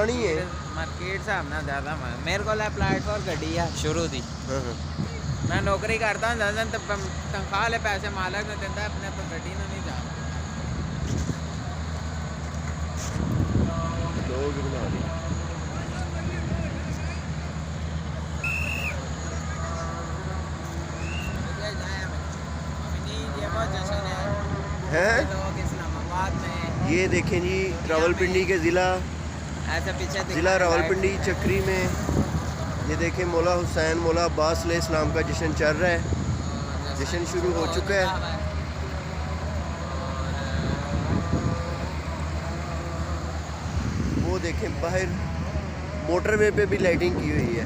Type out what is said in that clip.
पुरानी है मार्केट साहब ना ज़्यादा मेरे को प्लेटफॉर्म गड्डी है शुरू दी। मैं नौकरी करता हूँ तनख्वाह ले पैसे मालक ने देता अपने तो गड्डी ना नहीं जा लोग बना रहे हैं। इस्लामाबाद में ये देखें जी रावलपिंडी के ज़िला ऐसे पीछे ज़िला रावलपिंडी चक्री में ये देखें मौला हुसैन मौला अब्बास अलैहिस्सलाम का जश्न चल रहा है। जश्न शुरू हो चुका है। वो देखें बाहर मोटरवे पे भी लाइटिंग की हुई है।